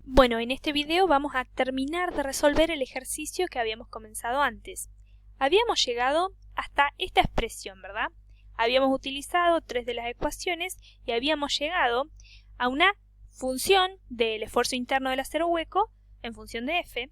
Bueno, en este video vamos a terminar de resolver el ejercicio que habíamos comenzado antes. Habíamos llegado hasta esta expresión, ¿verdad? Habíamos utilizado 3 de las ecuaciones y habíamos llegado a una función del esfuerzo interno del acero hueco en función de F.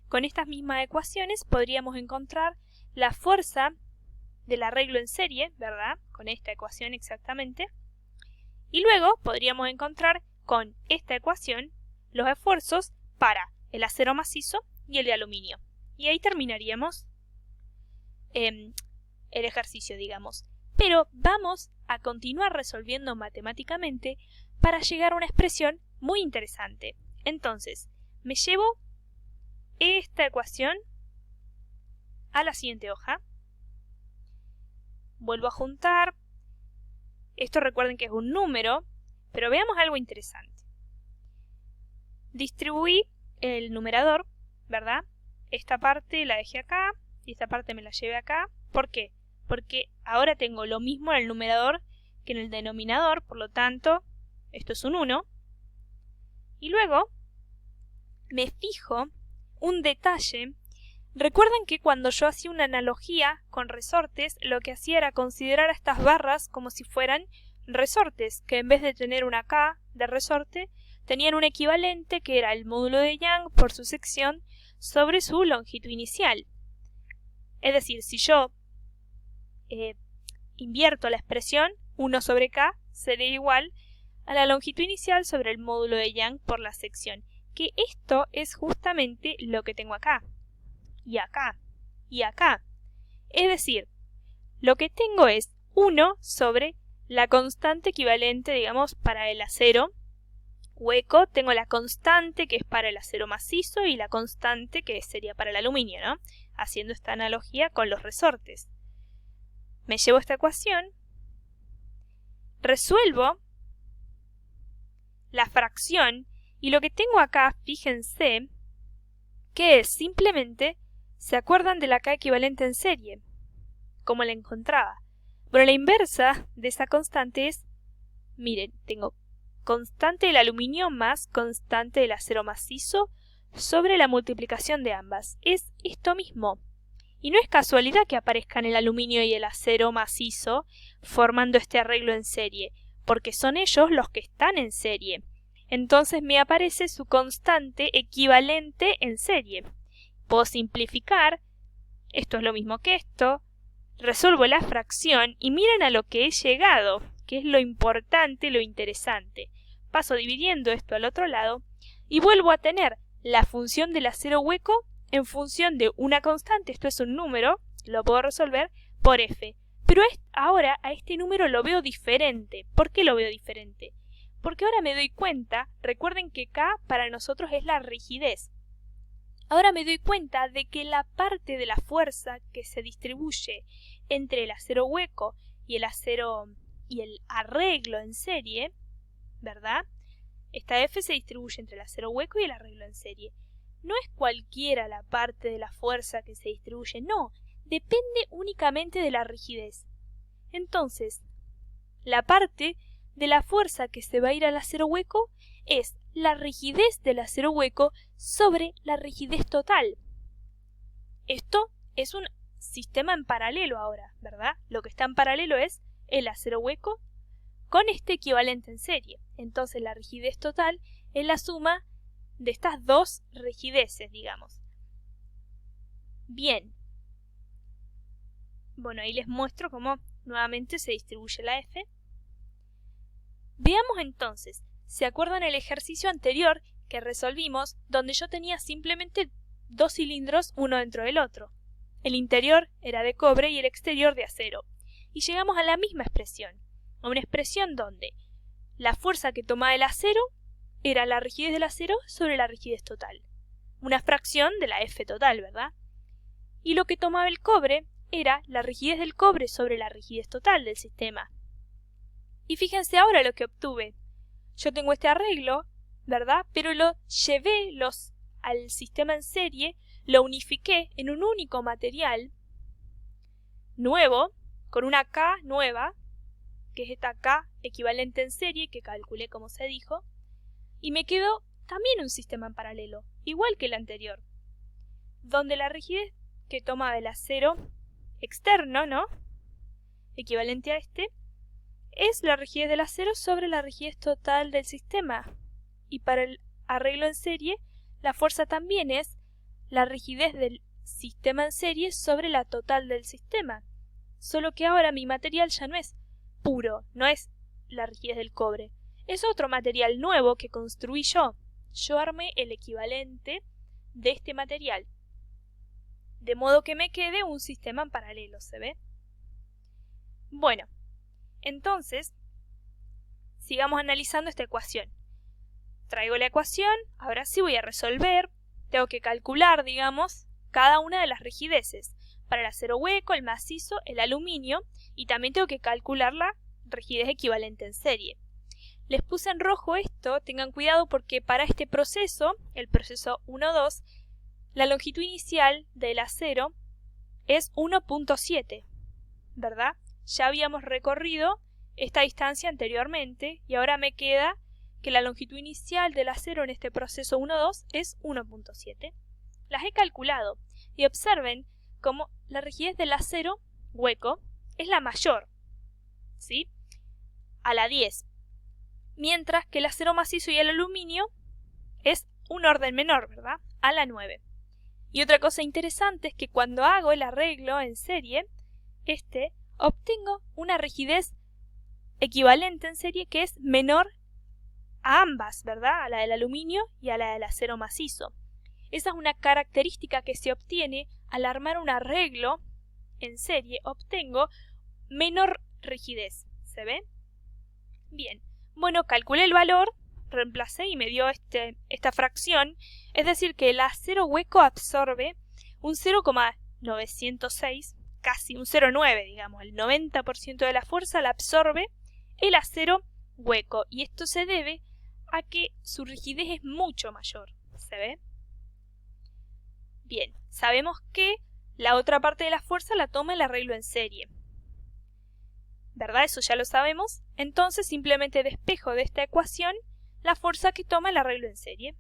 Con estas mismas ecuaciones podríamos encontrar la fuerza del arreglo en serie, ¿verdad? Con esta ecuación exactamente. Y luego podríamos encontrar con esta ecuación los esfuerzos para el acero macizo y el de aluminio. Y ahí terminaríamos el ejercicio, digamos. Pero vamos a continuar resolviendo matemáticamente para llegar a una expresión muy interesante. Entonces, me llevo esta ecuación a la siguiente hoja. Vuelvo a juntar. Esto recuerden que es un número, pero veamos algo interesante. Distribuí el numerador, ¿verdad? Esta parte la dejé acá y esta parte me la llevé acá. ¿Por qué? Porque ahora tengo lo mismo en el numerador que en el denominador, por lo tanto, esto es un 1. Y luego me fijo un detalle. Recuerden que cuando yo hacía una analogía con resortes, lo que hacía era considerar a estas barras como si fueran resortes, que en vez de tener una K de resorte, tenían un equivalente que era el módulo de Young por su sección sobre su longitud inicial. Es decir, si yo invierto la expresión, 1 sobre K sería igual a la longitud inicial sobre el módulo de Young por la sección. Que esto es justamente lo que tengo acá, y acá, y acá. Es decir, lo que tengo es 1 sobre la constante equivalente, digamos, para el acero hueco. Tengo la constante que es para el acero macizo y la constante que sería para el aluminio, ¿no? Haciendo esta analogía con los resortes. Me llevo esta ecuación, resuelvo la fracción y lo que tengo acá, fíjense, que es simplemente, ¿se acuerdan de la K equivalente en serie? ¿Cómo la encontraba? Bueno, la inversa de esa constante es, miren, tengo constante del aluminio más constante del acero macizo sobre la multiplicación de ambas. Es esto mismo. Y no es casualidad que aparezcan el aluminio y el acero macizo formando este arreglo en serie, porque son ellos los que están en serie. Entonces me aparece su constante equivalente en serie. Puedo simplificar, esto es lo mismo que esto, resuelvo la fracción y miren a lo que he llegado, que es lo importante, lo interesante. Paso dividiendo esto al otro lado y vuelvo a tener la función del acero hueco en función de una constante, esto es un número, lo puedo resolver, por F. Pero ahora a este número lo veo diferente. ¿Por qué lo veo diferente? Porque ahora me doy cuenta, recuerden que K para nosotros es la rigidez. Ahora me doy cuenta de que la parte de la fuerza que se distribuye entre el acero hueco y el acero y el arreglo en serie, ¿verdad? Esta F se distribuye entre el acero hueco y el arreglo en serie. No es cualquiera la parte de la fuerza que se distribuye, no, depende únicamente de la rigidez. Entonces, la parte de la fuerza que se va a ir al acero hueco es la rigidez del acero hueco sobre la rigidez total. Esto es un sistema en paralelo ahora, ¿verdad? Lo que está en paralelo es el acero hueco con este equivalente en serie. Entonces la rigidez total es la suma de estas dos rigideces, digamos. Bien. Bueno, ahí les muestro cómo nuevamente se distribuye la F. Veamos entonces, ¿se acuerdan el ejercicio anterior que resolvimos donde yo tenía simplemente 2 cilindros uno dentro del otro? El interior era de cobre y el exterior de acero. Y llegamos a la misma expresión, a una expresión donde la fuerza que tomaba el acero era la rigidez del acero sobre la rigidez total. Una fracción de la F total, ¿verdad? Y lo que tomaba el cobre era la rigidez del cobre sobre la rigidez total del sistema. Y fíjense ahora lo que obtuve. Yo tengo este arreglo, ¿verdad? Pero lo llevé al sistema en serie, lo unifiqué en un único material nuevo, con una K nueva, que es esta K equivalente en serie que calculé como se dijo, y me quedó también un sistema en paralelo, igual que el anterior, donde la rigidez que tomaba el acero externo, ¿no?, equivalente a este, es la rigidez del acero sobre la rigidez total del sistema. Y para el arreglo en serie, la fuerza también es la rigidez del sistema en serie sobre la total del sistema. Solo que ahora mi material ya no es puro, no es la rigidez del cobre. Es otro material nuevo que construí yo. Yo armé el equivalente de este material. De modo que me quede un sistema en paralelo, ¿se ve? Bueno, entonces, sigamos analizando esta ecuación. Traigo la ecuación, ahora sí voy a resolver. Tengo que calcular, digamos, cada una de las rigideces. Para el acero hueco, el macizo, el aluminio, y también tengo que calcular la rigidez equivalente en serie. Les puse en rojo esto, tengan cuidado porque para este proceso, el proceso 1,2, la longitud inicial del acero es 1,7, ¿verdad? Ya habíamos recorrido esta distancia anteriormente y ahora me queda que la longitud inicial del acero en este proceso 1,2 es 1,7. Las he calculado y observen cómo la rigidez del acero hueco es la mayor, ¿sí?, a la 10, mientras que el acero macizo y el aluminio es un orden menor, ¿verdad?, a la 9. Y otra cosa interesante es que cuando hago el arreglo en serie, obtengo una rigidez equivalente en serie que es menor a ambas, ¿verdad?, a la del aluminio y a la del acero macizo. Esa es una característica que se obtiene al armar un arreglo en serie, obtengo menor rigidez, ¿se ve? Bien, bueno, calculé el valor, reemplacé y me dio esta fracción, es decir que el acero hueco absorbe un 0,906, casi un 0,9, digamos, el 90% de la fuerza la absorbe el acero hueco, y esto se debe a que su rigidez es mucho mayor, ¿se ve? Bien, sabemos que la otra parte de la fuerza la toma el arreglo en serie, ¿verdad? Eso ya lo sabemos. Entonces simplemente despejo de esta ecuación la fuerza que toma el arreglo en serie,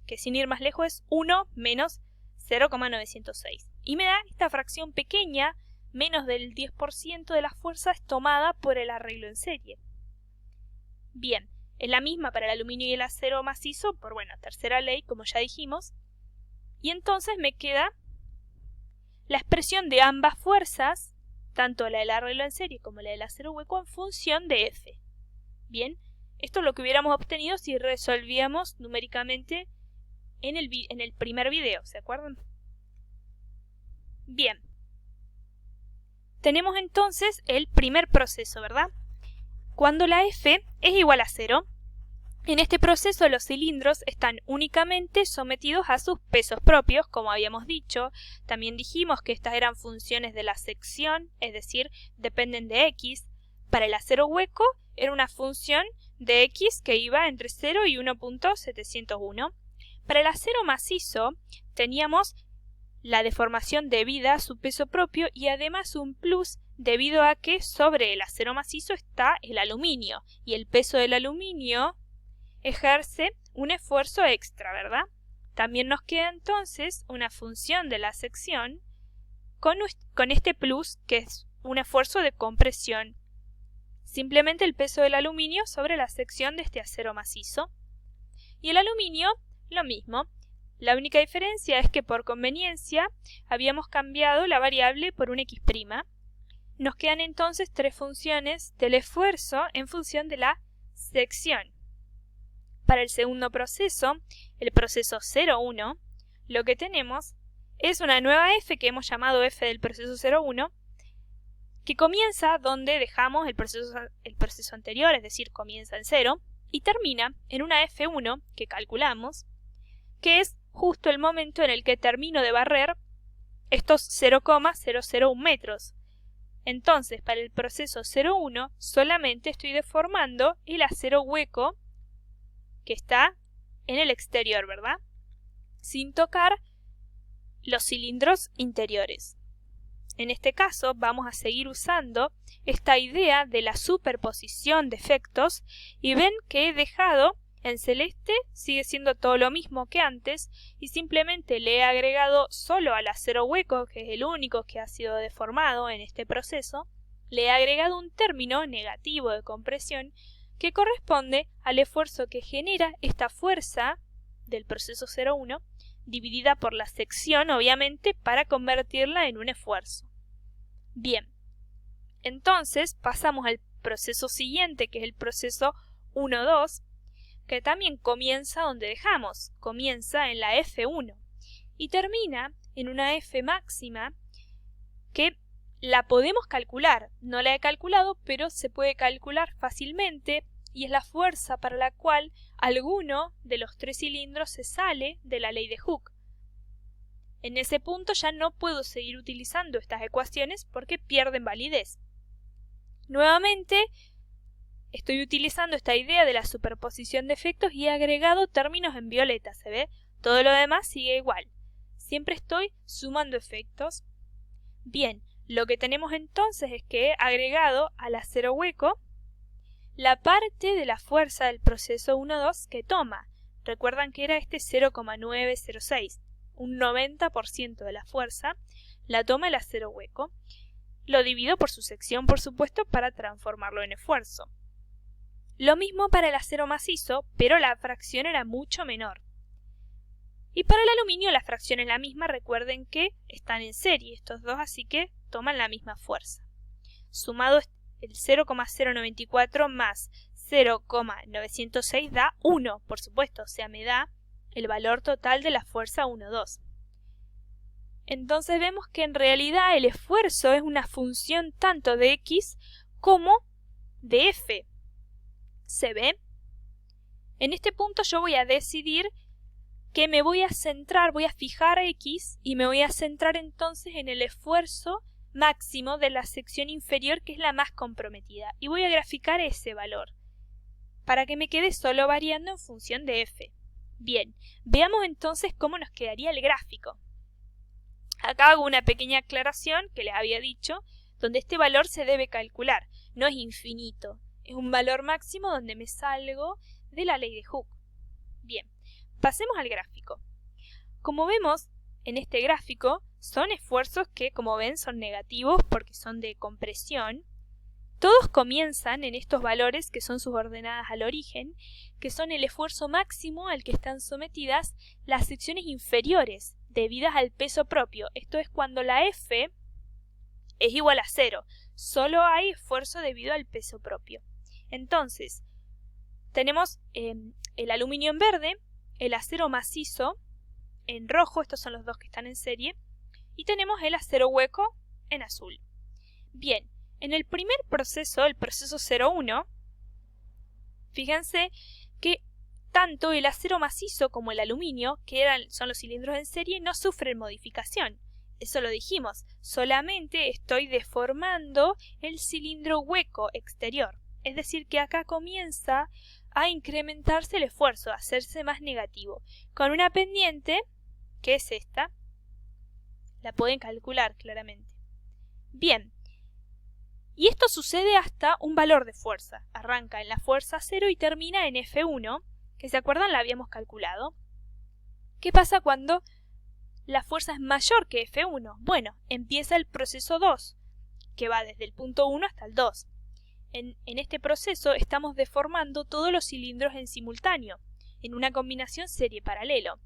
que sin ir más lejos es 1 menos 0,906. Y me da esta fracción pequeña, menos del 10% de la fuerza es tomada por el arreglo en serie. Bien, es la misma para el aluminio y el acero macizo, por, bueno, tercera ley, como ya dijimos. Y entonces me queda la expresión de ambas fuerzas, tanto la del arreglo en serie como la del acero hueco, en función de F. Bien, esto es lo que hubiéramos obtenido si resolvíamos numéricamente en el primer video, ¿se acuerdan? Bien, tenemos entonces el primer proceso, ¿verdad? Cuando la F es igual a 0, en este proceso los cilindros están únicamente sometidos a sus pesos propios, como habíamos dicho. También dijimos que estas eran funciones de la sección, es decir, dependen de X. Para el acero hueco era una función de X que iba entre 0 y 1,701. Para el acero macizo teníamos la deformación debida a su peso propio y además un plus debido a que sobre el acero macizo está el aluminio, y el peso del aluminio ejerce un esfuerzo extra, ¿verdad? También nos queda entonces una función de la sección con este plus que es un esfuerzo de compresión. Simplemente el peso del aluminio sobre la sección de este acero macizo. Y el aluminio, lo mismo. La única diferencia es que por conveniencia habíamos cambiado la variable por un X'. Nos quedan entonces tres funciones del esfuerzo en función de la sección. Para el segundo proceso, el proceso 0,1, lo que tenemos es una nueva F que hemos llamado F del proceso 0,1, que comienza donde dejamos el proceso anterior, es decir, comienza en 0, y termina en una F1 que calculamos, que es justo el momento en el que termino de barrer estos 0,001 metros. Entonces, para el proceso 0,1 solamente estoy deformando el acero hueco que está en el exterior, ¿verdad? Sin tocar los cilindros interiores. En este caso vamos a seguir usando esta idea de la superposición de efectos y ven que he dejado En celeste sigue siendo todo lo mismo que antes y simplemente le he agregado solo al acero hueco, que es el único que ha sido deformado en este proceso, le he agregado un término negativo de compresión que corresponde al esfuerzo que genera esta fuerza del proceso 0,1 dividida por la sección, obviamente, para convertirla en un esfuerzo. Bien, entonces pasamos al proceso siguiente, que es el proceso 1,2, que también comienza donde dejamos, comienza en la F1 y termina en una F máxima que la podemos calcular. No la he calculado, pero se puede calcular fácilmente y es la fuerza para la cual alguno de los 3 cilindros se sale de la ley de Hooke. En ese punto ya no puedo seguir utilizando estas ecuaciones porque pierden validez. Nuevamente, estoy utilizando esta idea de la superposición de efectos y he agregado términos en violeta, ¿se ve? Todo lo demás sigue igual. Siempre estoy sumando efectos. Bien, lo que tenemos entonces es que he agregado al acero hueco la parte de la fuerza del proceso 1,2 que toma. Recuerdan que era este 0,906. Un 90% de la fuerza la toma el acero hueco. Lo divido por su sección, por supuesto, para transformarlo en esfuerzo. Lo mismo para el acero macizo, pero la fracción era mucho menor. Y para el aluminio la fracción es la misma, recuerden que están en serie estos dos, así que toman la misma fuerza. Sumado el 0,094 más 0,906 da 1, por supuesto, o sea, me da el valor total de la fuerza 1,2. Entonces vemos que en realidad el esfuerzo es una función tanto de X como de F. ¿Se ve? En este punto yo voy a decidir que me voy a centrar, voy a fijar X y me voy a centrar entonces en el esfuerzo máximo de la sección inferior, que es la más comprometida, y voy a graficar ese valor para que me quede solo variando en función de F. Bien, veamos entonces cómo nos quedaría el gráfico. Acá hago una pequeña aclaración que les había dicho, donde este valor se debe calcular, no es infinito, es un valor máximo donde me salgo de la ley de Hooke. Bien, pasemos al gráfico. Como vemos en este gráfico, son esfuerzos que, como ven, son negativos porque son de compresión. Todos comienzan en estos valores que son sus ordenadas al origen, que son el esfuerzo máximo al que están sometidas las secciones inferiores, debidas al peso propio. Esto es cuando la F es igual a 0. Solo hay esfuerzo debido al peso propio. Entonces, tenemos el aluminio en verde, el acero macizo en rojo, estos son los dos que están en serie, y tenemos el acero hueco en azul. Bien, en el primer proceso, el proceso 0,1, fíjense que tanto el acero macizo como el aluminio, que son los cilindros en serie, no sufren modificación. Eso lo dijimos, solamente estoy deformando el cilindro hueco exterior. Es decir, que acá comienza a incrementarse el esfuerzo, a hacerse más negativo, con una pendiente, que es esta, la pueden calcular claramente. Bien, y esto sucede hasta un valor de fuerza. Arranca en la fuerza 0 y termina en F1, que se acuerdan la habíamos calculado. ¿Qué pasa cuando la fuerza es mayor que F1? Bueno, empieza el proceso 2, que va desde el punto 1 hasta el 2. En este proceso estamos deformando todos los cilindros en simultáneo, en una combinación serie paralelo.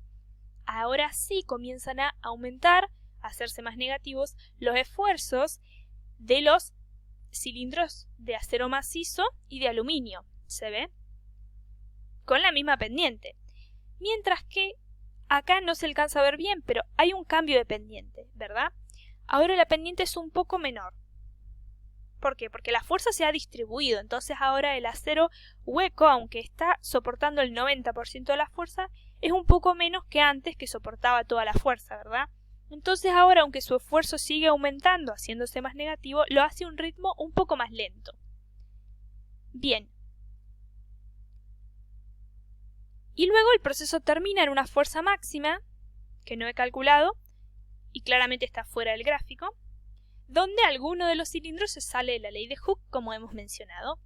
Ahora sí comienzan a aumentar, a hacerse más negativos, los esfuerzos de los cilindros de acero macizo y de aluminio. ¿Se ve? Con la misma pendiente. Mientras que acá no se alcanza a ver bien, pero hay un cambio de pendiente, ¿verdad? Ahora la pendiente es un poco menor. ¿Por qué? Porque la fuerza se ha distribuido, entonces ahora el acero hueco, aunque está soportando el 90% de la fuerza, es un poco menos que antes, que soportaba toda la fuerza, ¿verdad? Entonces ahora, aunque su esfuerzo sigue aumentando, haciéndose más negativo, lo hace a un ritmo un poco más lento. Bien. Y luego el proceso termina en una fuerza máxima, que no he calculado, y claramente está fuera del gráfico, donde alguno de los cilindros se sale de la ley de Hooke, como hemos mencionado.